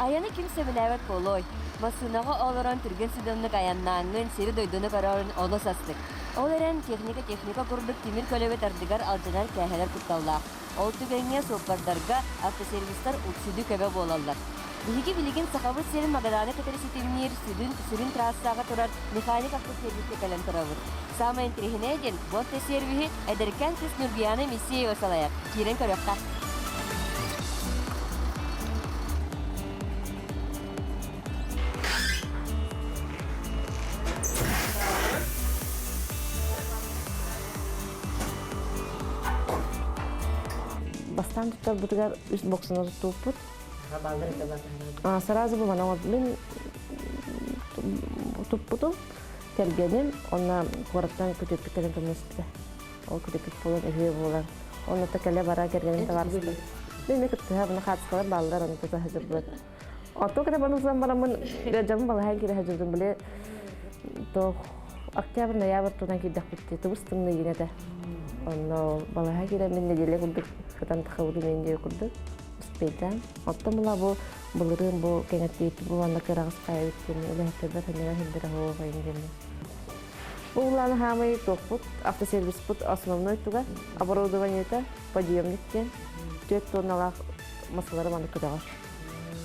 Ayana kimse bilevet koloy. Basınağı oluran türgen südönlük ayannağın seri doyduğunu kararın onu sastık. Olaren teknika kurduk timir kölevet ardıgar altınar keheler kuttallaq. Ol tügenge sokardarga avtoservisler uksüdü köbe bolallar. Bilgi bilgin sakavut serin magadana kateri sitimnir sürün trassağa turar mekanik avtoservisle kalem taravut. Sama intrihine edin, bonte servihi ederken kız Nurbiyan'a Missia'yı vasalayak. Kiren körökta. Бастан туттар бутугар үст боксуна туттуппут. Сразу бу мана мен туппутум. Тергеним, онна кораттан көтөпүк келен томнеспте. Ол көтөпүк болон эфе болар. Онна текеле бара кергенин табарсызды. Мен мекетте буны хатскалар балдар аны тута хажырбыт. Ото кеде банузан барамын гажам бала хагире хажырдым биле. То октябрь ноябрь тунан кидек битти. Тубустымны гинете. Онно бала хагире мен неделе курдук. Кытан тахауды мен де курдук. Успейдан. Оттомула бу булырын бу кеңеттейти бу анда кырагыс кайбыттын. Элехтебер ханера хендера хоо кайын. Уланы хамай топут, автосервис пут основной туга оборудование-то подъемник-те 4 тонналах массалары маны кыдагаш.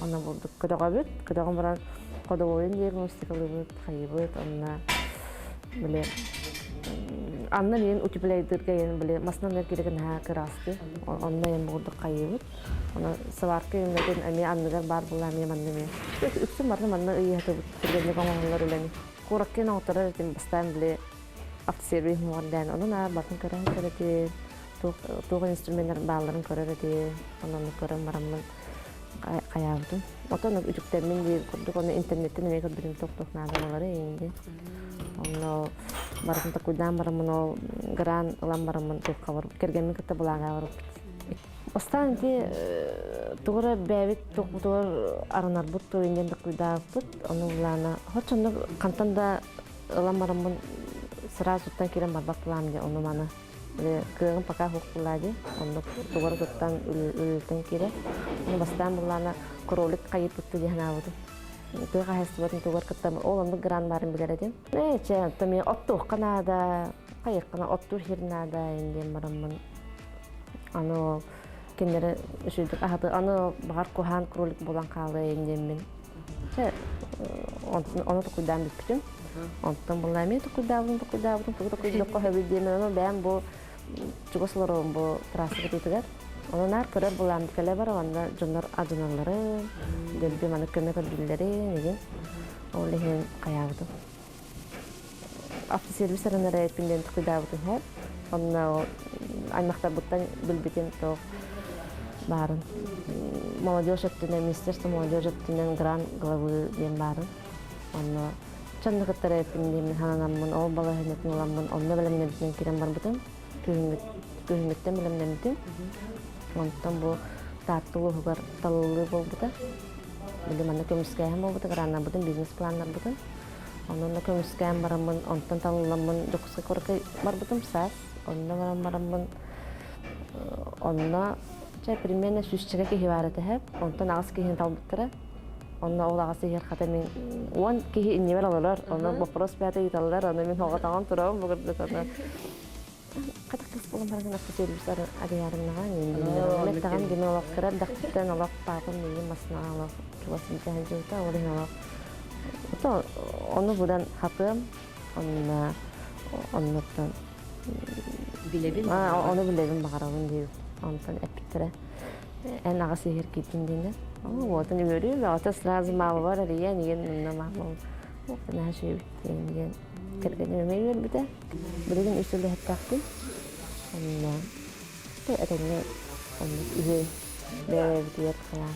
Ана булды кыдага бит, кыдаган баран кодовойн диагностикалы бит, хайбыт, анна биле анна мен утеплейдерге ен биле маснандар кереген ха кырасты. Анна ен булды кайбыт. Ана сварка юнеген ами анныгар бар булам яманны. Үксү барны манна ыйаты бит, гамалар элени. Кураккен отурар этим бастан биле автосервис мугандан онуна батын көрөн көрөтү туган инструменттер бааларын көрөтү онун көрөн барамын каябытым отон үчүктер мен де курдук оны интернеттен эме көрдүм токток наадалары энди оно барын такудан барамын гран улам барамын тукка барып кергенмен кытта булага барып бастан ди тугура бэбит тугур арынар бут тоюнден такудааппыт ону улана хочону кантанда улам барамын сразу туттан кирен барбак булам ди ону маны кыгын пока хук булади ону тугур туттан үлтен кире ону бастан булана кролик кайыппытты диханабыды кыга хастыбатын тугур кыттам ол онду гран барын билередим че тами оттук канада кайыккана оттур хирнада энден барамын аны кендери үшүдүк ахаты аны багар кухан кролик болан калы энден мен onu tukuydan bittim. Ondan bunlar mı tukuydan ben bu çukurlarım bu trafik ediyorlar. Onlar kadar bulan kale var onda canlar adınları, dedi bana kene kadilleri neydi? Olehen kayardı. After servislerine reypinden tukuydan hep. Onlar aynı maktabuttan bilbitin to barın. Молодежь активное министерство молодежи активный грант главы дем барын. Он чанды каттары пиндем хананамын ол бала ханатын уламын онны билемнен кирен бар бутун. Күзметтен билемнен бутун. Онтан бу тааттылы хугар таллы болбута. Билем аны көмүскәм болбута гранна бутун бизнес планнар бутун. Онны көмүскәм барамын онтан талламын жокуска коркай бар бутун сас. Онны барамын онна Чай примерно сүзчеге кихибараты хеп, онтан агыс кихин талбыттыра. Онна ол агысы хер хатамин он кихи иннебер алалар, онна вопрос бәті италалар, онна мен хоға тағын тұрауым бұғырды тағын. Қатықтыз болын барған автосервистер адиярымнаға, мен тағын демен олақ кіріп, дақтықтан олақ бағын, мен масына олақ килосын тәхін жауыта, олың олақ. Оны бұдан хатым, оннаттан оны білебін бағарауын дейіп. Онтан эпиттера эн агасы хер китиндинде. Вот они говорили, а то сразу мама говорила, я не на маму. Вот она же битинген. Кергене мейвер бите. Билген үсүлдө хаттакты. Онна. Это не он иже бэвдиет калан.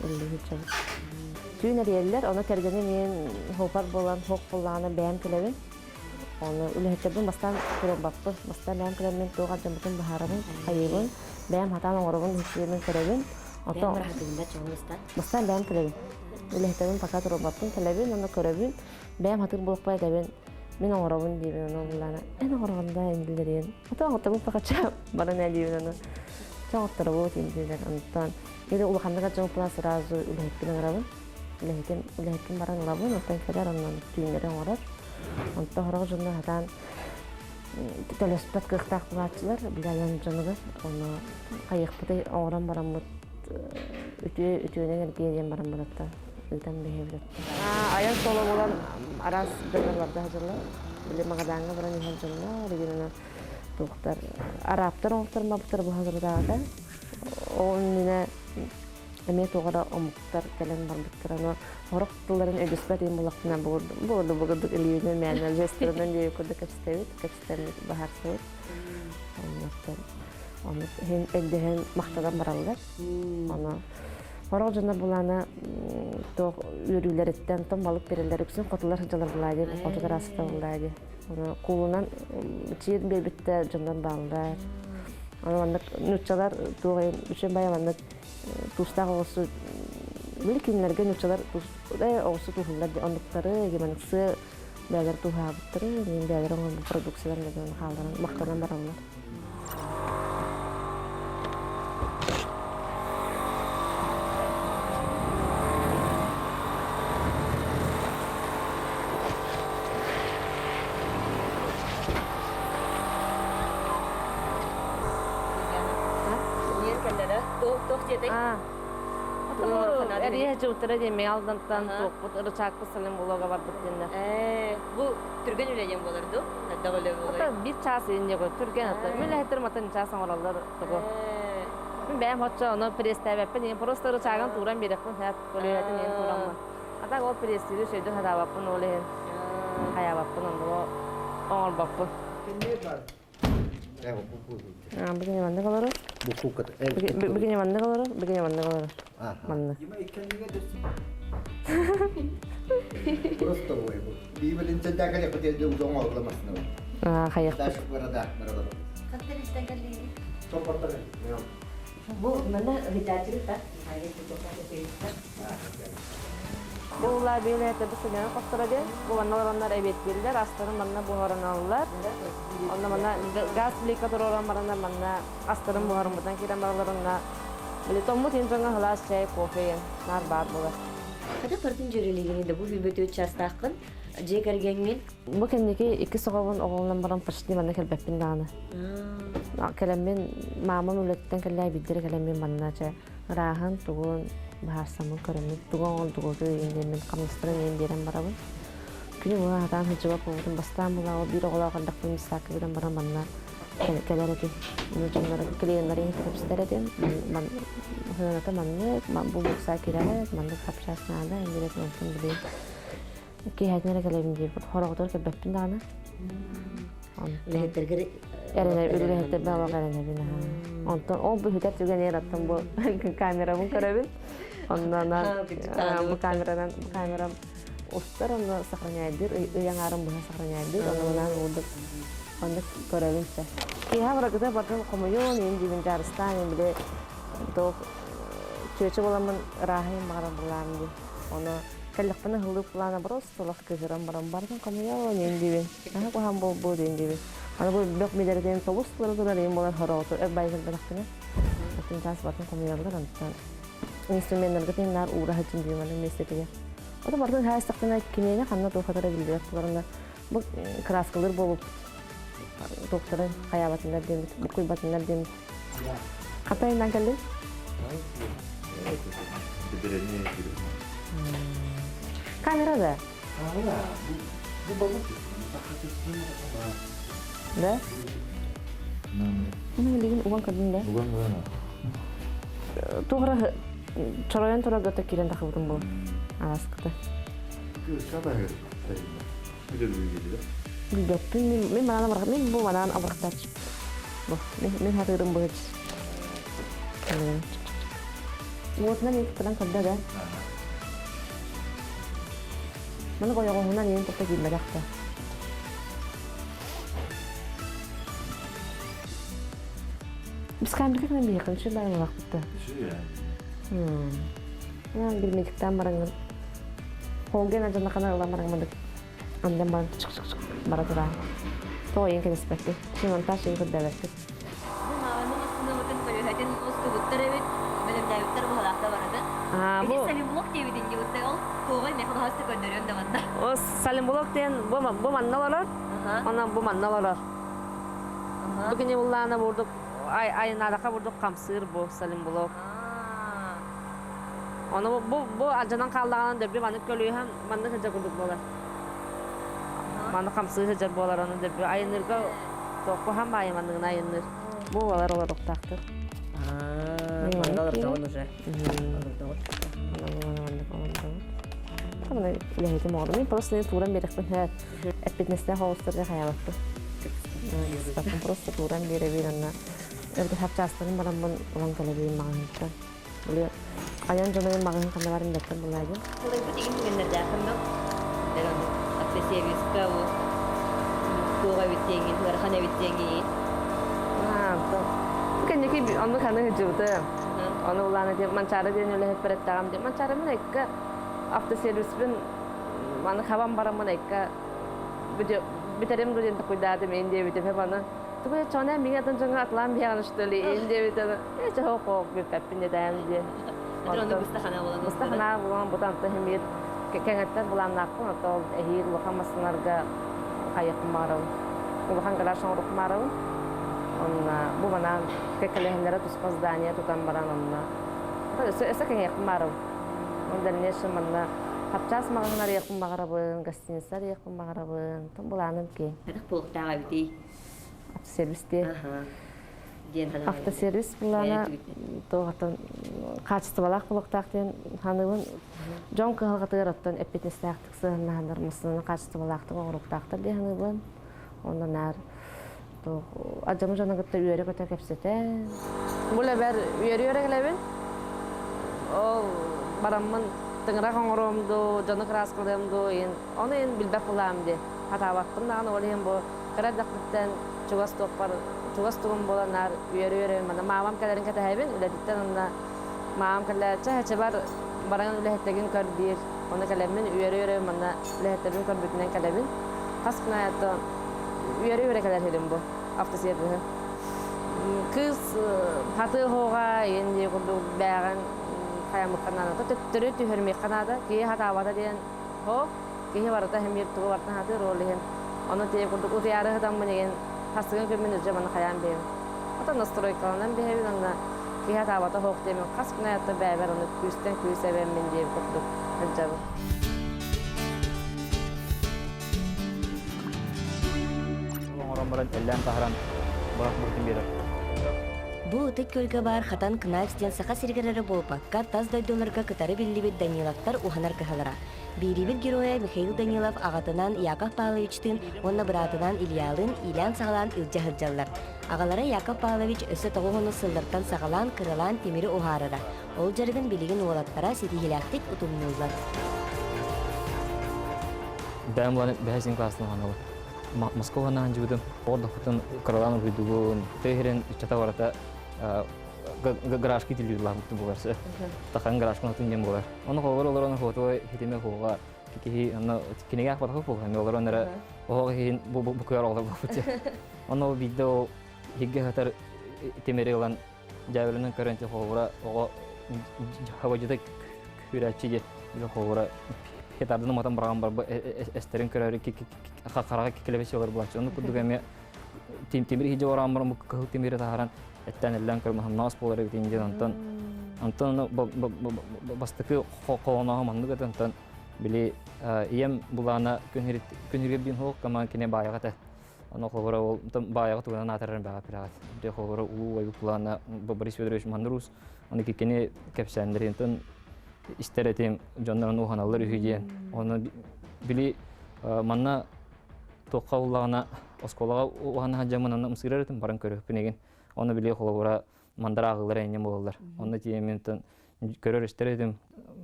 Улли чөп. Түнөрелер, аны кергене мен хопар болан, хок боланы бэм келебин. Onu ülkeden bastan kurabaptı, bastan ben kremen toğa jambutun baharabın, kayıbın, ben hatan orabın hissiyinin kremen, oto bastan ben kremen, ülkeden fakat kurabaptın kremen, onu kremen, ben hatır bulupay kremen, ben orabın diye onu bulana, en orabında indilerin, oto fakat çap, bana ne diye onu, çok tarafı indiler, ondan Или улаханга жонпла сразу үлехкин грабы. Үлехкин баран грабы, нотан кадар оннан түйнерен орар. Онта хорог жонда хатан төлөспөт кыктактыларчылар билген жонуга оны кайыкпытай ооран барамыт үтүөнен келген барамытта. Илтен бехебет. Аян соло болан арас дерлерде хажылар. Биле магаданга баран хажылар, дегенен доктор арабтар оңтар мабтар бу хазырдаада. Ол мене эме тогара омуктар келен барбыттараны хорок тылларын өдөспөт эм булактына болду бугуду элине менен жестерден же көдө кепстер бахарсыз. Оны хен элден мактадан баралар. Аны хорок жана буланы то үрүлөрөттөн том балык берелер үксүн котулар жалар булайды, котулар аста булайды. Аны кулунан чир бебитте жандан балдар. Аны нучалар тугай үчүн баяланып тустак олсу билкинлерге нучалар олсу тухулар ондуктары геменсы бәлер тухабыттыры, мен бәлер оң продукцияларын халдан мактадан баралар. Эрия жутра деме алдандан топ ырчак кысылым булага бардык денде. Бу түрген үлеген болорду. Дабылы болор. Ата бир час инде го түрген ата. Мен хетер матын часын оралдар того. Мен бәм хатча аны престабеп мен просто ырчаган туран берекпин хат колөйөтүн эн туранма. Ата го престиди сөйдү хадабаппын олен. Хаябаппын ондо оңор баппын. Begini mana kalau? Buku kat. Begini mana kalau? Begini mana kalau? Mana? Terus tu, di mana cerita kali aku tiada ujung awal lemas nama. Kayak. Dah berada. Kantor istiqlal ini. Coba terus. Bu mana kita cerita? Hari itu kita cerita. Bular bile tabi sebenarnya kostorade. Bu onlar evet bildiler. Astarın bana bu oranlar. Onda bana gaz likator oran bana astarın bu orandan kiran baralarına. Bile tomut injanga halas çay kofe nar bar bular. Kada partin jöreliğini de bu filmde çastaqın. Jekergengen. Bu kendiki iki sokağın oğullan baran pırsıdı bana kelbepin dağını. Kelemin mamam ületten kelay bildir kelemin bana çay. Rahan tuğun bahasamın körümü tuğun tuğudu yengemin kamistırın yendiren barabın. Günü bu adam hıcıva kovudum bastan bula o bir oğula kandak bu misakı bilen baran bana keler ki. Nucunlara kliyenleri intirip isteredim. Man hınata manlık, bu buksa kirale, manlık kapşasına da yendiret nonsun bileyim. Ki hayatına kelemin diye horogdur kelbepin dağını. Leheter geri. Erene leheter ben o erene bina. Ondan o bu hüter tügen yer attım bu kameramın körevin. Ondan bu kameradan kameram ustar onu сохраняет, yang arım bunu сохраняет, ondan udah ondan körevin se. Ki ha bırakıda bakın komyon indi bin Caristan bile to çöçe bulamın rahim maram bulamdı. Onu kellik bana hılık bulana просто lak keziran baram bardan komyon indi bin. Ha bu ham bu indi bin. Ana bu bek miderden tavus kılırlar yem bolar horotu. Bayın bıraktığını. Bütün tas bakın komyonlar antan. Instrumentler getenler uğra hacim diyorlar mesleğe. O da bardan her sakına kimine kanna to kadar bildiler bunlarında. Bu kraskalar bolup doktorun hayabatında demiş, bu kuybatında demiş. Katayından geldi. Kamerada. Bu bagus. Da? Mana ligin uang kadin da? Bukan. Tuh coroyan tora gata kiran tak betul bu. Alas kata. Siapa ya? Itu dulu gitu. Didopin min mana berak min bu mana abrak touch. Bu min hari rembut. Buat nani terang kerja dah. Mana kau yang kau nani untuk pergi berak dah. Sekarang kan lebih kan sudah yang waktu tu. Nah, bila kita marang, hogan aja nak kenal marang mana, anda marang cuk marang tu lah. Tuh yang kita seperti, si mantas yang kita dapat. Anu aslında bakın böyle hacın ustu butları evet. Benim Тәйбіттер бұғалақта барады. Бу Салимблок дейбіден дейбітті ол тоғай мекін хасты көндірен де банда. о салимблок ден бу манналар. Ona bu mannalar. Bugün yıllarına vurduk. Aynalığa vurduk kamsır bu salim blok. Ona bu acadan kaldığından da bir manık gölüyor hem manık hıca kurduk bolar. Manık kamsır hıca bolar onun da bir ayınırga topu hem ayı manığına ayınır. Bu bolar olarak taktır. Mandalar çoğun uşa. Tamam ilahitim oldu. Ben просто туран берекпен her etbetnesine hostlarga hayalatты. Staffın просто туран беребин anna. Evde hep çastığım baramın olan talebiyim mağınlıkta. Böyle ayan canayım mağın kanallarım bekler bulaydı. Kolay bu tegin tükenlerde yakında. Degan akte serviska bu. Kuğa bittiğin, hırhane bittiğin. Kendiki onu kanı hıcıvdı. Onu ulanı diye mançara diye öyle hep berettağım diye. Mançara mı nekka after service'in bana kavam baramın nekka biterim rujin takuydadım indiye bitip hep bana tuğ çoğuna mingatın çoğuna atlan bir yanıştırlı indiye bitip hiç hok bir pepinde dayan diye. Adronda Mustahana bulan. Mustahana bulan bu tanıtı hemir kengetten bulan nakın atol ehir vakamasınlarga ayakım marav. Ulakan galaşan uruk marav. Bu bana kekelehenlere tuspaz daniye tutan baran onna. Esa kengekim marav. Ondan neşe manna hapças mağanar yakın mağarabın, gastinisler yakın mağarabın. Tam bulanım ki. Hadak poluktağa biti. Serviste. Hafta servis bulana doğatan kaçtı balak poluktaağın hanımın John kıhalgatı yarattan epetnesde aktık sığınlandır mısın kaçtı balaktı oğruktağıdır diye hanımın. Ondan nar acamı canı gıtta üyere kötü kepsete. Bu leber üyere gelebin. O baramın tengara kongoromdu, canı kras kıldımdu. Onu en bilbek bulamdı. Hata baktım da onu olayım bu. Kıradaklıktan çugas topar, çugas tuğum bolanlar üyere mana mamam kalerin kata hebin. Üledikten onda mamam kaler çebar barangan ülehettegin kardir. Onu kalemin üyere mana ülehettegin karbükünen kalebin. Kaskına yattı. Üyere kaler hedim bu. Aftası yapıyor. Kız hatı hoğa yendi kurdu beğen kayamık kanada. Tütürü tühürmek kanada. Ki hata vada diyen ho. Ki varata hem yurttuğu vartan hatı rolühen. Onu diye kurdu uzayarı hıdan bunu yen. Hasıgın kömünüzce bana kayam beyim. Ata nastroy kalan bir hevin onda. Ki hata vada hoğ demin. Kaskına yattı beğer onu küsten küy sevem min diye kurdu. Hıncabı. Orang-orang elden tahran barak burkin birer. Bu tek kölge var hatan kınavsten saka sirgelere bolpakka taz daydolarga kıtarı billibit Danilaktar uhanar kıhalara. Biribit giroya Mikhail Danilov ağatınan Yakov Pavlovich'tin, onna bıratınan İlyalın ilan sağalan ılca hırcalar. Ağalara Yakov Pavlovich öse toğunu sıllartan sağalan kırılan temiri uharara. Ol jargın biligin oğlatlara sitihilaktik utumnuzlar. Ben bulan behasin klasını hanalı. Moskova'na hanjudum. Orada hutun kırılan uyduğun tehiren ыччата varata garajki diliyorlar bu varsa. Takan garajkın hutun yem bolar. Onu kovar onu foto hitime kovar. Ki onu kinega foto kovar. Onlar onlara o hin bu kıyar oldu bu. Onu video higge hatar temeri olan javelinin karınca kovara o havacıda küraçıcı bir kovara Ketardını matan barang barba esterin köreri kakaraga kelebesi olur bulaşçı. Onu kudu kemi timiri hijau orang barang buku timiri taharan etten elden kırmızı nas poları bitince anton bastıkı kolona mandu ketenton bili iyem bulana künhiri bin hok kama kine bayağı teh. Onu kovara ol bayağı tuğuna naterin bayağı pirat. De kovara ulu ayı bulana babaris vedreş mandrus. Onu kine kepsendirin ton isteretim jonların uhanallar ühüyen. Onu bili manna toqawlana oskolaga uhana hajamana musiretim barang körüp pinegin. Onu bili kolora mandara agılar enem bollar. Onu tiyementon körür isteretim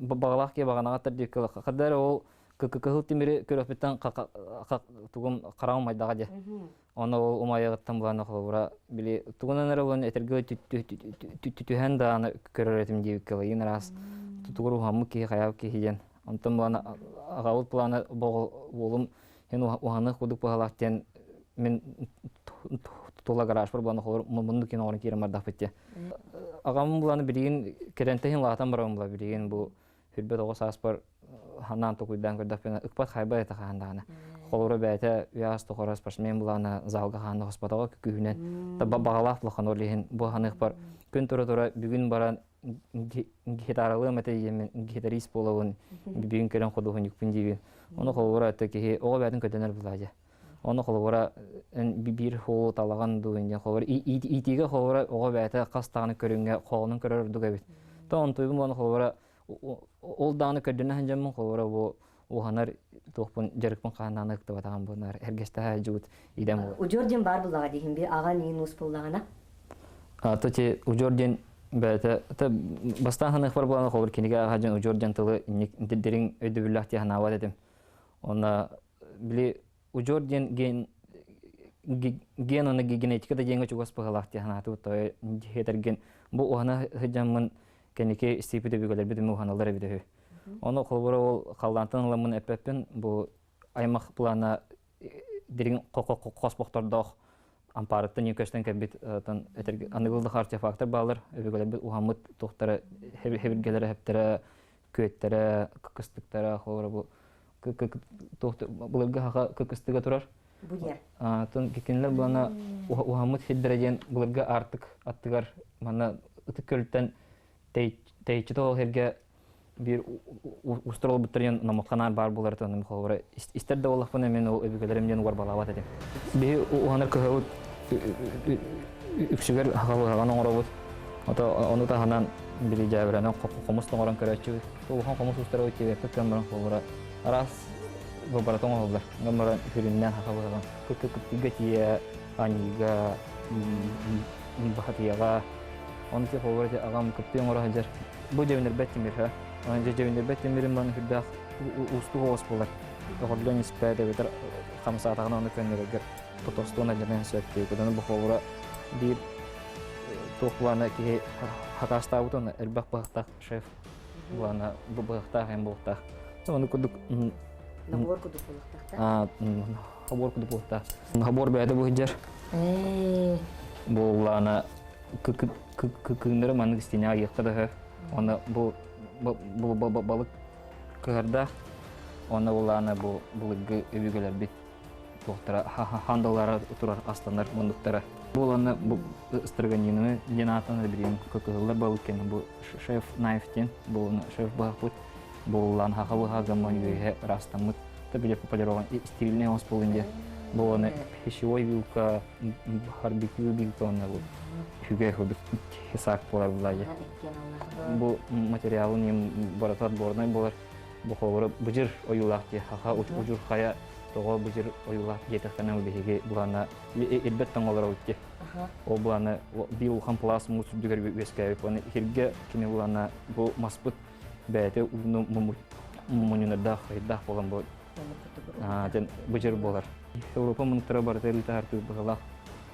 bağlaq ke bagana gatar dik kadar o kıkıhıl timiri körüpetten tugum qaram maydaga je. Onu umaya gattam bulana kolora bili tugunanara olan eterge tütühen da körüretim diye kılayın ras. Tutuğuru hamı ki hayal ki hiyen. Antam bana ağaut plana bolum hen uhanı kuduk pahalakten мен тула гараж бар баны холор мунду кен орын кирем бардак битте. Агам буланы билген керентен латан барам була билген бу хилбет ого саспар ханан токуйдан көрдөп пена ыкпат хайба эта ханданы. Холора бәйте яс тохорас мен буланы залга ханны хоспатага күгүнен та багалак булган орлеген бу ханык бар. Күн тура бүгүн баран гитаралы мете емен гитарист болуун бүгүн керен ходугун юкпун диби. Оны холора теки ого бәдин көтөнөр булажы. Оны холора бир хол талаган дуйын холора итиге холора ого бәйте кастаганы көрүнгө колунун көрөрдүгө бит. Тон туйбун оны холора ол даны көдөнө ханжамын холора бу уханар тохпун жарыкпын кананы ыктыбатаган бунар эргесте жуут идем. Ужорден бар булага дейин бир ага нин ус буллагана. Тоти ужорден бәйте та бастан ханык бар булган холор кинеге хажан ужорден тылы дерин өйдөбүллах тиянава дедим. Она били ужорден ген оны генетикада жеңө чугас багалак тиянату той хетерген бу ухана хажамын кенеке стипиде бигөлөр бидим уханалар биде. Оны холбора ол калдантын ламын эпеппен бу аймак плана дерин коспоктордох ампарыттан юкештен кебит тан аныгылды артефактор балар бигөлөр бит ухамыт тохтары хебиргелер хептере көттөрө кыстыктары холбора бу тохты булга хага кыстыга турар. Буя. Тон кекенлер бана ухамыт хиддереген булга артык аттыгар мана ытыкөлтен тейчито херге бир устрол бутырын намаканар бар булар тонун холбора истерде олахпын мен ол өбүгөлөрүмден угар балабат эдим. Би уханар көгөт үксүгөр хаган оңоробут. Ата оны да ханан бир жабырана комус тоңорон көрөчү. Ухан комус устроой тебе пекемрон холбора. Арас бобаратон олдар. Гамара фириннен хаган. Гатия анига бахатияга оны те холбора агам көптөн ора хажар. Бу жевнер беттимир. Анже жевнер беттимирин баны хүрдак устуга ос болар. Тоголдон испеде бетер хамсатаган аны көннөргөр. Потостона жеген сөттү. Көдөнү бу холбора бир топлана ки хакастаутон элбак бахтак шеф. Буана бу бахтак эм бохтак. Оны кудук Набор кудук булактакта. Набор кудук булактак. Набор бәде бу хиджер. Булана күндөрү маны стеня якта. Оны бу балык кырда. Оны булана бу булыгы өбүгөлөр бит. Токтора хандалары турар астандар мундуктары. Буланы бу строганины ленатаны бирин көкөлөр балык кен бу шеф найфтен бу шеф бахут булан хагылга гамонюе растамыт табиле популярован стильный ос булынде. Буланы пищевой вилка барбекю вилканы бу хүгө хобит хисак болар булай. Бу материалын баратат борнай болар. Бу ховор бужир оюлакты хаха ужур хая того бужир оюлак жетекана беге булана элбеттен олар өтте. Ол булана бил хамплас мус дүгөр вескай поны хирге кине булана бу маспут бәте уну мумунунда хайда болгон бу. Жан бужир болар. Европа мунтара бартел тарту багала.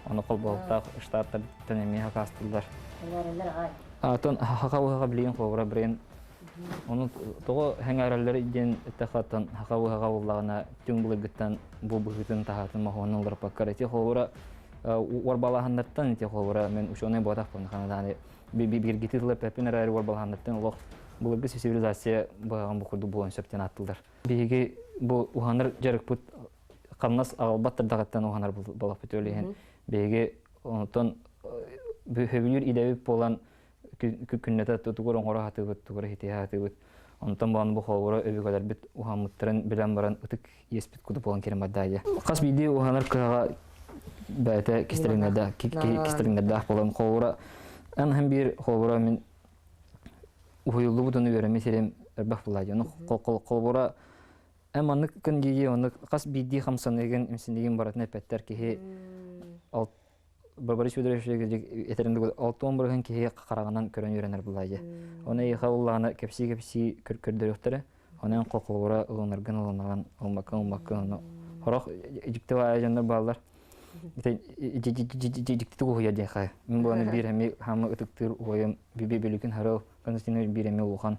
Аны колбалта штаттар тенеме хакастылдар. Тон хакауга билген ховора брен. Оны того хәңәрәләр иден тахаттан хакауга түң булыгыттан бу бугытын тахатын махонлар паккарати ховора варбалаханнаттан те ховора мен ушоны бодак бун ханаданы бир гитилер пепинер варбалаханнаттан лох булыгы цивилизация баган бу курду болон септен аттылар. Биге бу уханыр жарыкпут каннас албаттар дагаттан уханыр балак бүтөлеген. Биге онтон бөхөбүлүр идеби болан күннәтә тутугор оңора хатыбыт тугор хитиятыбыт. Онтон бан бу ховора өбүгөлөр бит ухамыттырын билен баран ытык еспит куду болгон керемадайя. Кас биди уханыр кага бәте кистериңдә болон ховора. Ан һәм бир ховора мен уюлу будуны береме серем бах булай. Аны ховора аманы көнгеге аны кас биди хамсан деген имсиндеген баратны пәттер ки ал Барбарис Федоровичке этеринде алтон бурган ки караганан көрөн үйренер булай. Аны ихаулланы кепси көрдөрөктөрө. Анан коколора уланырган алмакан. Хорох иҗиктева жандар баллар. Иҗиктеге хуя дехай. Мен буны бир хами хамы ытыктыр уем бибелүкен харау конституция биреме ухан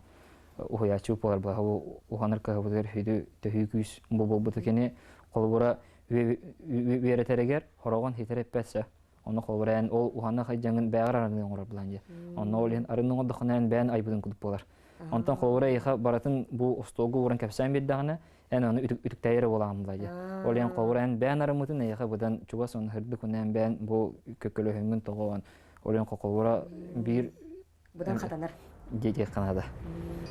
уя чупалар ба уханыр кабыдыр хиде төһүкүс бобо бутыкене колбора веретерегер хорогон хитереппесе. Оны холбаран ол ухана хайжангын бәгәрәрнең оңгыр буланҗа. Оны ол арының оддыхнан бән айбыдын кудып булар. Онтан холбара яха баратын бу остогы урын капсан биддагына, аны үтүк тәйре булаган буланҗа. Ол ян холбаран бән арымытын яха будан чугасын хырды күнән бән бу көкөлөһөнгөн тогон. Ол ян холбара бир Будан хатанар. Деге Канада.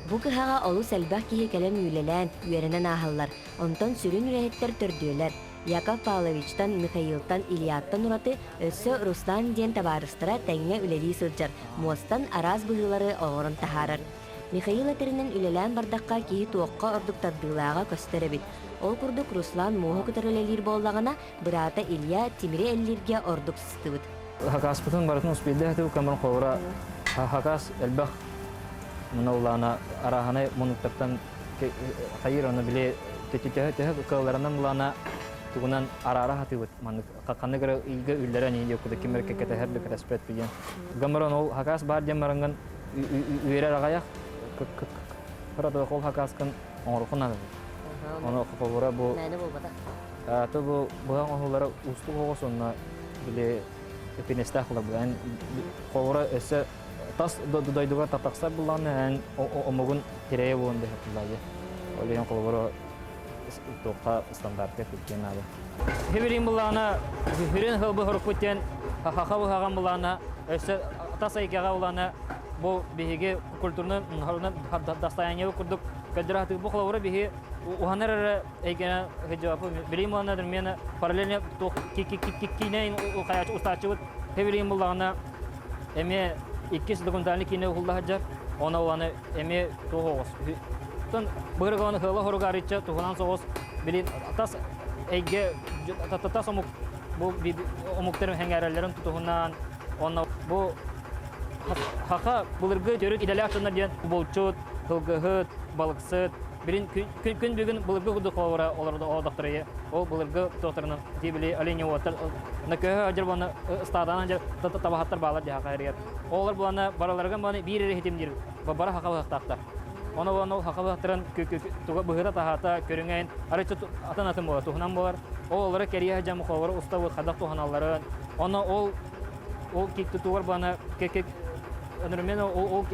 Бу кыһага олу сәлбәк киһи кэлэн үйлэлэн, үеренен аһаллар. Онтон сүрүн үрэһеттер төрдүөлөр. Яков Павловичтан, Михаилтан, Ильяттан ураты өссө Руслан диэн табарыстыра тәңе үлелии сылжар. Мостан араз быһылары оғырын тахарар. Михаил этеринен үлелэн бардаққа киһи туоққа ордуктардыылаага көстөрөбүт. Ол курдук Руслан муһу кытырылелир боллагана, бырата Илья тимире эллирге ордук сыстыбыт. Хакаспытын баратын успейді әтіп көмірін қолыра хакас әлбәқ мұнаулана араханы мұнықтақтан қайыр оны біле төтетігі көлерінен бұлана туғынан арара хатыбыт. Қаққаны көрі үйгі үйлері әнейді өкуді кемер кекеті әрді кәреспет бейден. Көмірін ол хакас бар дем барыңын үйері ағаяқ қырады қол хакаскын оңырықын ағыз. Оны қолыра бұл... Мәні бол бата? Аты бұл бұған оңылары ұсты қоғы сонына біле Пенестахла буан хора эсе тас дойдуга татакса буланы омогун тирее болонды хатылайды. Олен колборо тоққа стандартка кеткен ады. Хеберин буланы хирен хылбы хоркуттен хахабы хаган буланы эсе тас айкага буланы бу биһиге культурны достояние курдук кадраты бу колборо биһи уханар эйгена хҗапы билим буланы мен параллельно то кикинен ухаяч устачыбыт хеберин буланы эме 2 документальный кино хуллахаҗар она уланы эме тоғыз тон бырганы хыла хоргарыча туган соғыс билин тас эйге татас омук бу омуктер хәңгәрәләрен тутугунан она бу хака булыргы төрүк иделяшнар дигән болчут хылгыһыт балыксыт Билин күн бүгін бұлырғы құды қолыра оларды оғдақтыры. Ол бұлырғы тоқтырының тибілі олені оғаттар. Накөйі ажыр бұны ұстадан ажыр табахаттар бағалар деға қайырығар. Олар бұланы бараларған бұны бір ері хетемдер. Бара хақалы хақтақтар. Оны бұланы хақалы хақтырын туға бұғыда тағата көріңген. Арайчы атын атын болар, туғынан болар. Олары кәрия жамы қолары ұста бұд қадақ туғаналарын. Оны ол кекті туғар бұны өнірмен ол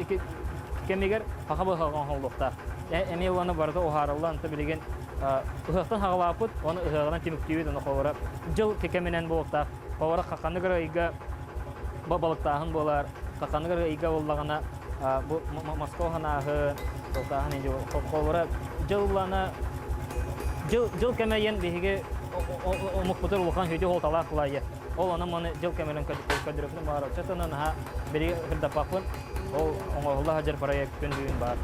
кемегер хақалы хақалған қолдықта. Эми уланы барды оһарыллан билеген ыһыктан хагалапыт, оны ыһыгынан тимиктибит, оны холора жыл кекеменен болукта. Холора каканы гырыйга балыктагын болар, каканы гырыйга боллагана бу Москва ханагы, толтагын инде холора жыллана жыл кемеен биге омукпутур улхан хөйдө холталак кылайы. Ол аны маны жыл кемелен көдүрөпнү бар. Чатанын ха бири хырдапакын, ол оңолла хажар проект көндүгүн бар.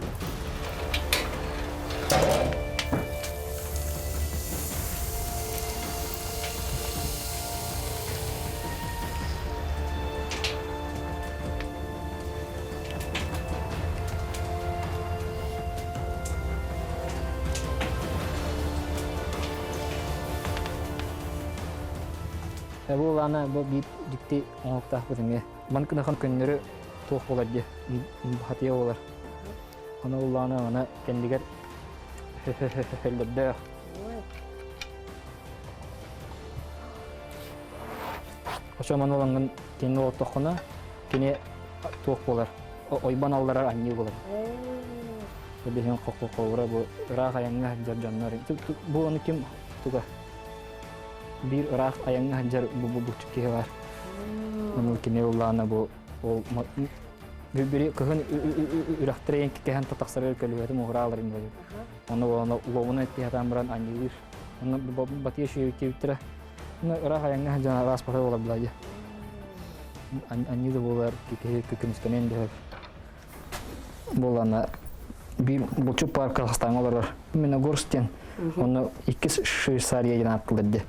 Бұл ана бұл дикти оңықтақ бұдың. Банкына қан көннері тоқ болар де, хатия болар. Ана бұл ана кәндігер хөлдерді. Қошаман оланған кені оқтықына кені тоқ болар. Ойбан алларар анне болар. Бұдың қоқ болар, бұл ұрақ аяңға жаннар. Бұл оны кем тұға? Bir ırak ayağına hacer bu çıkıyor var. Onun kine ullana bu biri kıhın ürektreyen kehen tataksarar kalıyor muhralar indir. Onu lovuna ettiğim ran annedir. Onu batıyor şey ütüre. Onu ırak ayağına hacer ras para olabilir. Anne de bolar ki kükümüskenen de. Bolana bir buçuk park hastanlar var. Minogorsk'ten onu 2 Şveysariya yanatıldı.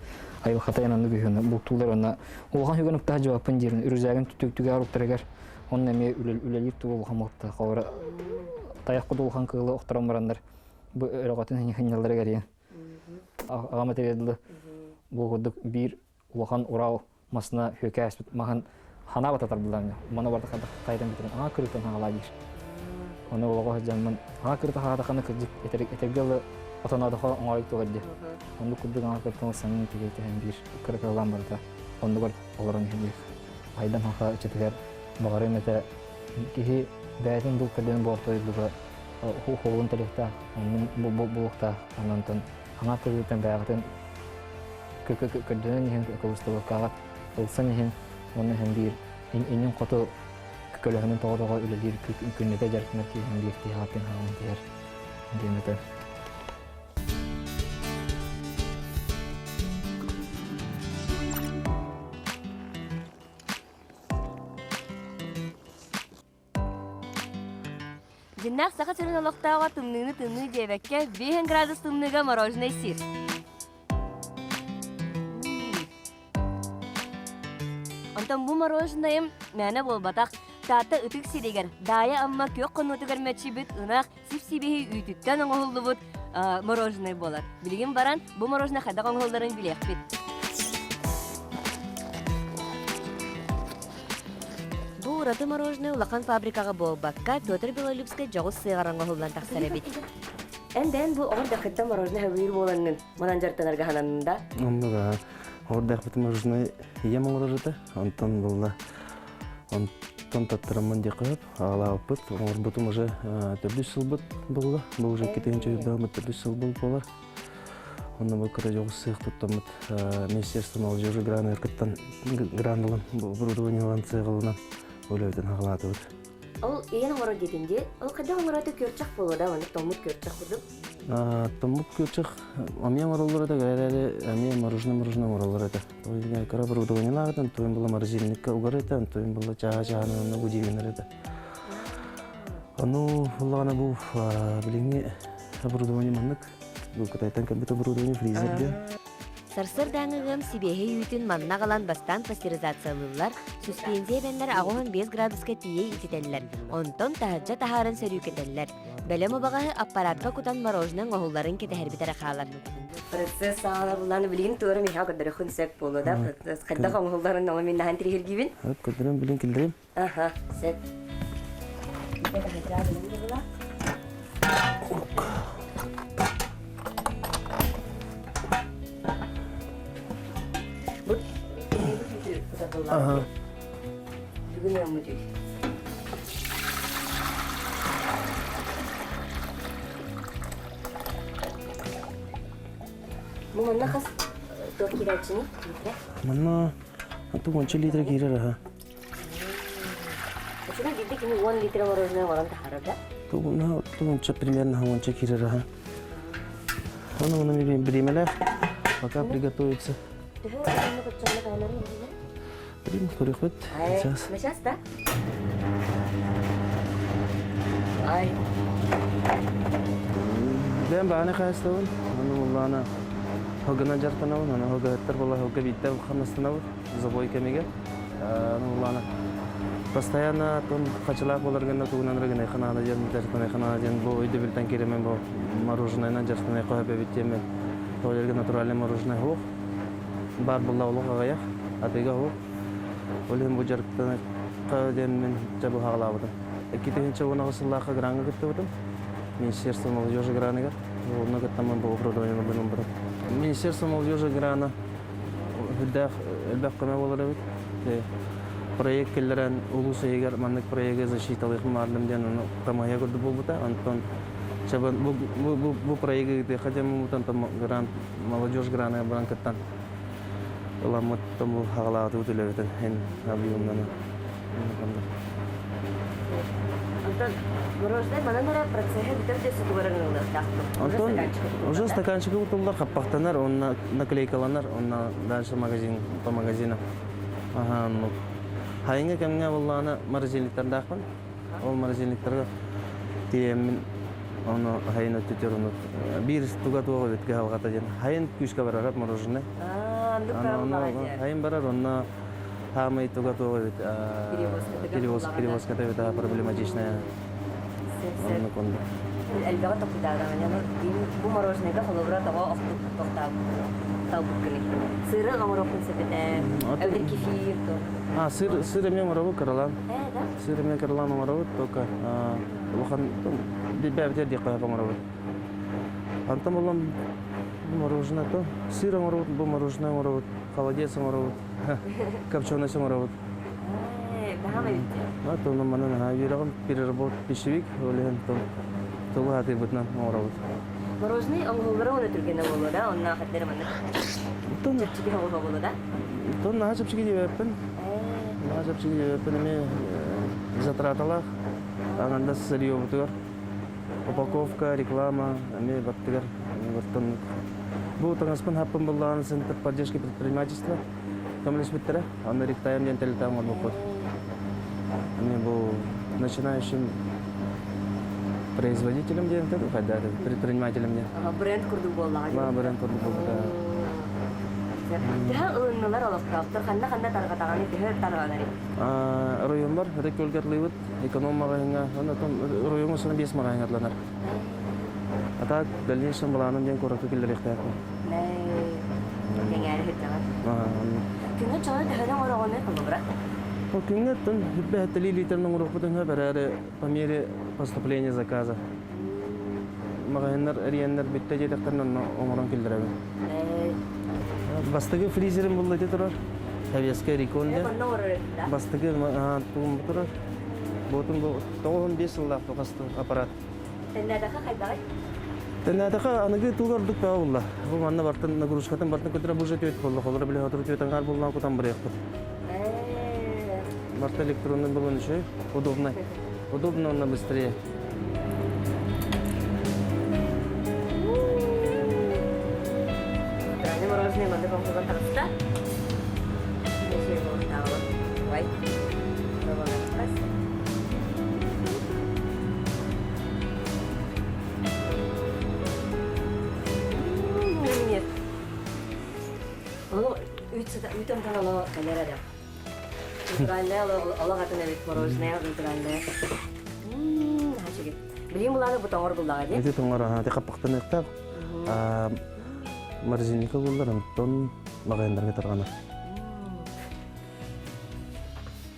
Ayıl Hatay'ın gühünü, bu tuğlar ona. Olğan hügünüp daha cevapın yerini, ürüzəgin tütüktüge arıqtırıgar. Onun əməyə üləlir tuğul olğanlıqda. Qavara tayaq qudu olğan qığılı oxtaran baranlar. Bu ərəqatın hənyalara gəriyən. Ağa materiyadılı bu quduk bir olğan Ural masına hökə əsbət. Mağın hana batatar bularını. Mana barda qaydan bitirin. Ağa kırıqdan hağala gir. Onu olğa həcəmmin. Ağa kırıqda hağada qanı kırcıq etərgəli отана да оңой тугадди. Онду кудуган каттан санын тигете hem bir kırıkılan barda. Ondu gol olaran hem aydan haka çeteler bagare mete ki bätin bu kadın bortoyluga hoğun telekta onun bu vakta anantan hanga kırıktan bätin kadın hem kavuştu kagat olsan hem onun hem bir inin kotu kölehinin toğdağı üledir künnete jartmak ki hem bir ihtiyatın hamun diğer demete. Жиннах саха сырын олоқтауға тымныны дебекке 5 градус тымныға мороженое сир. Антон бұл мороженое мәні болбатақ Таатта ытык сирегер. Дая амма көк қонутығар мәтші бүт ұнақ сіп-сибехи үйтіттен оңғылды бұд мороженое болар. Білген баран бұл мороженое қадақ оңғылдарын білек бет. Ураты мороженое улақан фабрикаға болбаққа Петр Белолюбскай жоғыз сыйғаранға hullan тақсары бет. Әнден бұл оғыр дақытта мороженое әуейір боланның манан жартанарға хананында? Онда оғыр дақытта мороженое ем оңырыды. Онтан болды. Онтан таттырамын де қойып, ағалағып бұд. Оғыр бұтым уже төрлі сыл бұд болды. Бұл уже кетегінші үйірдіғым төрлі сыл бұд болар. Онда бұл күрі жоғыз сыйық тұттамыд. Министерствен ол жүрі граны әркіттен грандылын, оборудованиялан сыйғылынан ойлайтын ағалады бұд. Ол ең оңыры дегенде, ол қайда оңыраты көрчақ болуда, оны томут көрчақ бұдып? Томут көрчақ, амия мороллар еді, гайрәлі амия мороженое мороллар еді. Тойын кара оборудованиялар еді, тойын бұла морозильникка уғар еді, тойын бұла чаға-чағаны будивенер еді. Оны бұлағана бұл біліңе оборудование маннық. Бұл кытайтан компьютер оборудование фризерде. Сарсыр даңығым сибехе үйтін манна қалан бастан пастеризациялылар, суспензия бәнлер ағуын 5 градуска тие итетеллер, онтон тахаджа тахарын сөрі кетеллер. Бәлем обағағы аппаратқа кутан мороженын оғылларын кетер бітері қалар. Процесс сағалар бұланы білген туыры меха көдірі күн сөк болу да, қайдақ оғылларын оғы мен наған тірігер кейбін? Көдірім білген келдірем. Аха, сөк. Ага. Бүгін өмі дейі. Бұл мұнда қас тоқ керәтшіні? Мұнда 10 литр керер аға. Үшіна дейді кені 10 литр мороженое орын тақарып да? Тұғынша примерно 10 керер аға. Оны біремелі, пока приготовится. Прим, турих бит. Сейчас. Сейчас, да? Ай. Дем баны хастын. Аны уллана. Хогана жартанау, аны хогаттар бола хога битте хамастанау. Забой кемеге. Аны уллана. Постоянно тон качалак боларганда тугунанрыгына ханада жартанай ханада жан бо үйдө билтен керемен бо мороженое жартанай коя бебитеме. Тойлерге натуральный мороженое хок. Бар болла улуга гая. Атега хок. Олем бу жарктан кадеммен жабы хагалабыды. Экитинче оны гысыллака гранга кеттебидим. Министерство молодежи граныга. Оны кеттаман бу оборудование билим бар. Министерство молодежи грана бидах элбак кана болар бит. Проектлерен улус егер маннык проекты защиталык мардымден оны тамая көрдү болбута. Антон чабан бу проекты кадем мутан грант молодежь грана банкаттан. Ламат тому хагалааты үтілерден хен абиумнаны. Антон, мороженое мананара процессе бітірде сүтуғырын ұлы тақтым. Антон, уже стаканчығы ұтылдар, қаппақтанар, онына наклейкаланар, онына дальше по магазина. Хайынға кәміңе болғаны морозильниктарды ақпын. Ол морозильниктарға тиемін, оны хайын өттетер, оны бір туға туға өтке халғата ден. Хайын күшке барарап мороженое. Хайын барар, онына хамай туга-туга перевозка это проблематичная. Әлбәғі тоқидардан, бұл мороженеге қолыбыра таға оқтап бұққыны. Сыры ғамыр оқын сәпеті, әуді кефир. Сыры мен мұравы қырылан. Сыры мен қырылан мұравы, тоқа. Оған бәбітер де қойапа мұравы. Антон болом мороженое то, сыром моровод, был мороженое моровод, холодец моровод, копченый моровод. А то нам на вирагон переработ пищевик, олен то латы бутна моровод. Мороженый, он говорил, он только на волу, да, он на хатер мана. То на Чики хаву хаву, да? то на чипчики девепен, на чипчики девепен ми затраталах, анганда сырье бутыр, упаковка, реклама, ми баттыр, баттан. Бу таңаспан хаппан боллан центр поддержки предпринимательства, камлес биттера, аны ректайм ден телтам болбот. Ми бу начинающим производителем ден тел, хайда предпринимателем ден. Бренд курду болла. Ма бренд курду болла. Тәһә ыннылар алыптыр. Ханна таргатаганы тәһә тарганары. Районлар рекольгерлыйбыт, экономмагайга, аны район усына 5 магайгатланар. А так дальнейшем баланым ден коракы килдер ихтияк. Яңары хиттаган. Көнгө чана тәһәдән ораганы кылбыра. Көнгө тон бәһтели литрның урукпытын бәрәре по мере поступления заказа. Магайнар рияннар битте жетектәрнән оңорон килдерәбе. Бастыгы фризерым булды ди турар. Хәвескә реконда. Бастыгы тум турар. Ботун бу 95 еллык токасты аппарат. Тәннәдәгә кайдай? Тәннәдәгә аныгы тугардык баулла. Бу манна бартын нагрузкатын бартын көтөрә бужет өт булды. Холыр беле отыр өтән гар булган кутан бер якты. Марта электронный был еще удобно. Удобно, но быстрее. Мороженое мады вам куда тарта? Еще его стало. Ой. Нет. Ну, уйдем канала камера. Натуральное, аллахатына бит мороженое, натуральное. Хачиге. Билим буланы бутаңор булдага ди. Эти тоңора те капактан ыктак. Маржиника булдар антон магайндарга таргана.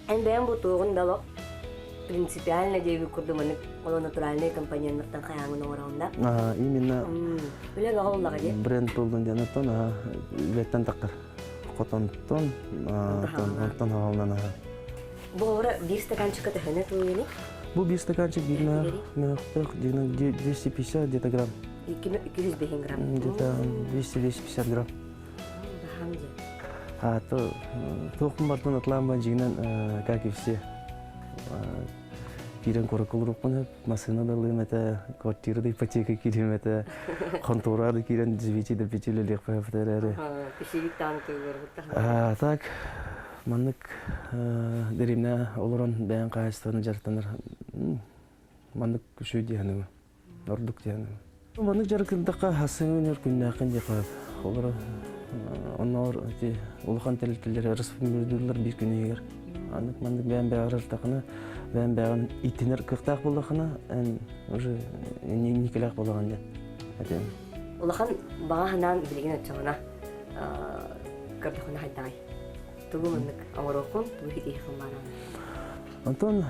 Бән бу тугын дало принципиально деби курдуманы ол натуральный компаньоннардан каяңын орагында. Именно. Биле гауллага ди. Бренд болдун жанатон беттен тактар. Котонтон тон алнана. Бу ора бир стаканчыкка тәһәне туйыны. Бу бир стаканчык дигна 250 где-то грамм. 250 грамм. Где-то 250 грамм. То тохум бартын атланбан жигнен, как и все. Кирен коракулруппаны, машинада лымета, квартирада ипотека кирем это, конторада кирен живите до 5 лет повторяли. Пищевик танки вырвут. Так, маннык деримне олорон бәян кайыстыны жартаныр. Маннык күшүй дияным, ордук дияным. Маннык жаркындакка хасыңын өркүннакын деп коет. Олор онор эти улхан телектелер республикалар бир күнү егер. Маннык бәян бәярыр такына ben ben itiner kırtak bulakına en уже никелak bulağın ya. Hadi. Улахан багаһынан билеген очогона кырдыхына хайтагай. Тугумындык аморокун тугити хамара. Антон,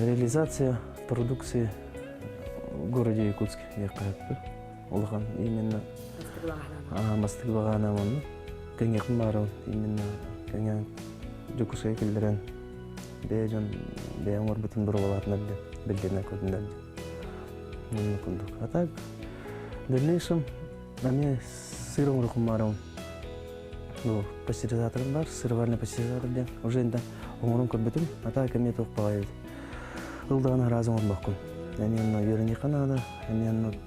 реализация продукции в городе Якутске якты. Улахан именно мастыглагана монны. Кеңек барын именно кеңек жукушай келдерен. Бежан беамор бүтүн бурулатны билдене көдүндөн. Мундук. А так дальнейшем ами сырым рухумарым. Ну, пастеризатор бар, сыроварный пастеризатор ден. Уже инде оңорун көбүтүм. А так ами топпай. Ылдаган разым болбокун. Эми верни канада, эми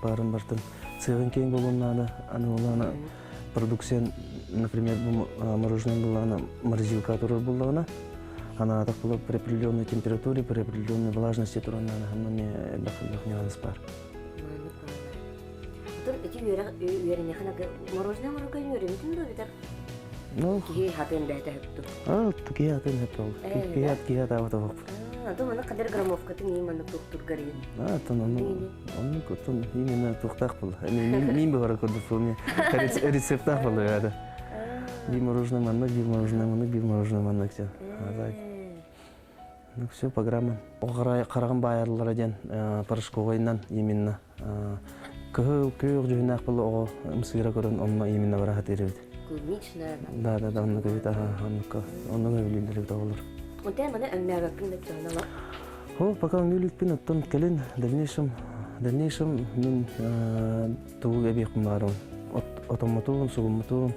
барын бартын цегин кең болгоннада, аны улана продукция, например, мороженое булана морозилка турар буллагана. Она так была при определенной температуре, при определенной влажности, то она не бахнила спар. Эти уверены, что мороженое мороженое уверены, что Ну, какие хатен да это? такие хатен это. Какие это вот. То мы на кадр граммовка ты не именно тук горит. То он котон именно тухтах был. Не было код в форме рецептах было это. Бил мороженое манна все. Ну все программа. Караган байырлар ден порошковойнан именно Кыһыл жүйнәк бұл оғы мысыра көрін онна именно бара хатырыбыт. Клубничная. Да, онна көбит онна көбилилер olur. Он тема на НВК национальный. Пока нөлүтпин оттон келин дальнейшем мен тугу эбеким барым. Отоматуун, сугуматуун.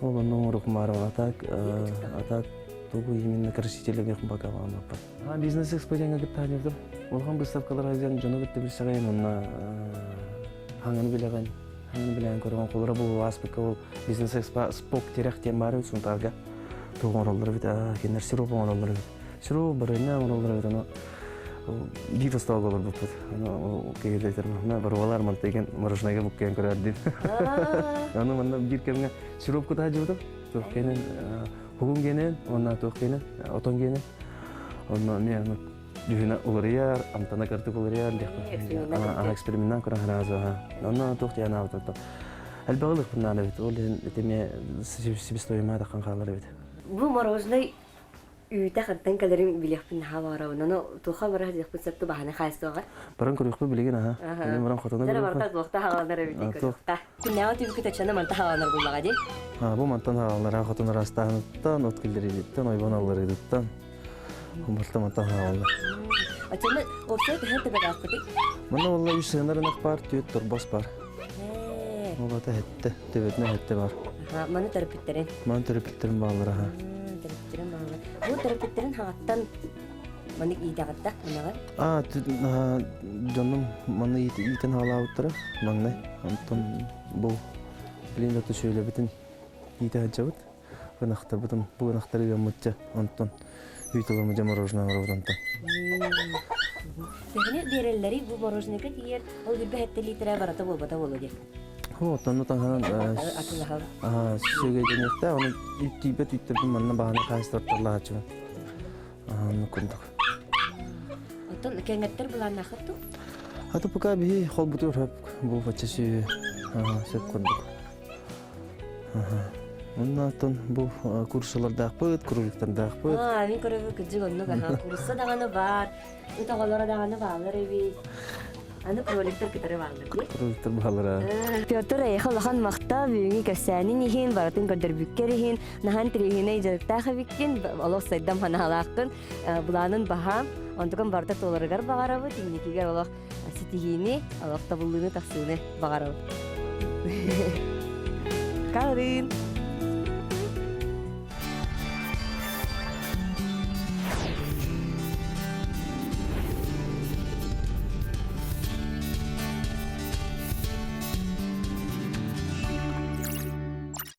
Ол номер барым. Атак тугу именно краситель эбеким пока барым. Бизнес экспозияңа кеттанырдым. Олган выставкалар азиян жана битте бир сагайын онна хаңын билеген көргөн колора бул аспекка ол бизнес экспо спок терек тем бары сунтарга тугон олор бит кенер сироп олор бит. Сироп барына олор бит аны бир стал олор бит. Аны кегедетер мен бар балар мал деген мороженое буккен көрөдү. Аны мында бир кемге сироп кыта жырдым. Токенен хугун генен, онна токенен, отон генен. Онна мен Дюна уларияр, амтана карту уларияр, экспериментан куран хараза. Онна тохти ана авто. Албаглык бунан бит, ол этеме себестоимада кангалар бит. Бу мороженое үйте хаттан калерин билехпин хавара, но туха бара дих путсатты бахана хайстога. Баран көрүкпү билеген аха. Мен баран хотона. Дара барта тохта хавалар бит. Тохта. Кинао тип китачана манта хавалар булмага ди. Бу мантан хавалар хотона растан откилдери биттен ойбаналар биттен. Умбалта мантан хавалар. Ачана опсайт хэтте багафты. Мана валла үсенернак бар, түйөттөр бос бар. Ола да хэтте, төбөтнө хэтте бар. Мана терапевттерин. Мана терапевттерин баалар аха. Терапевттерин баалар. Бу терапевттерин хагаттан маны ийдагатта манага. Жаным маны итен халаабыттара, маңнай. Антон бу билин да сөйлөбүтүн ийте хаджабыт. Гынактар бутун, бу гынактар ямытча. Антон үйтөлөмө мороженое бар антон. Тегне дереллери бу мороженеге тиер, ол бир бетте литре барата болбата болуди. Тонно танхан сөйгө денекте, аны үттүбөт үттүрдүм манна багана кайстыртырлар ачып. Нукундук. Отон кеңеттер булан нахатту? Аты пока би холбутур хап бу фачасы секундук. Оннан бу курсларда акпыт, курулуктарда акпыт. Мен көрөбү күжүгөннү курсы даганы бар. Утагалары даганы баалар эби. Аны курулуктар китери баалар. Курулуктар баалар. Пётр эйхалхан макта бүгүнкү кәсәнин ихин барын көрдөрбүккер ихин, нахан трихине жыртаха биккен, олох сайдам ханалаккын, буланын баха, онтукан барда толарыгар багарабы, тинникигер олох ситигини, олох табыллыны таксыны багарабы. Калрин.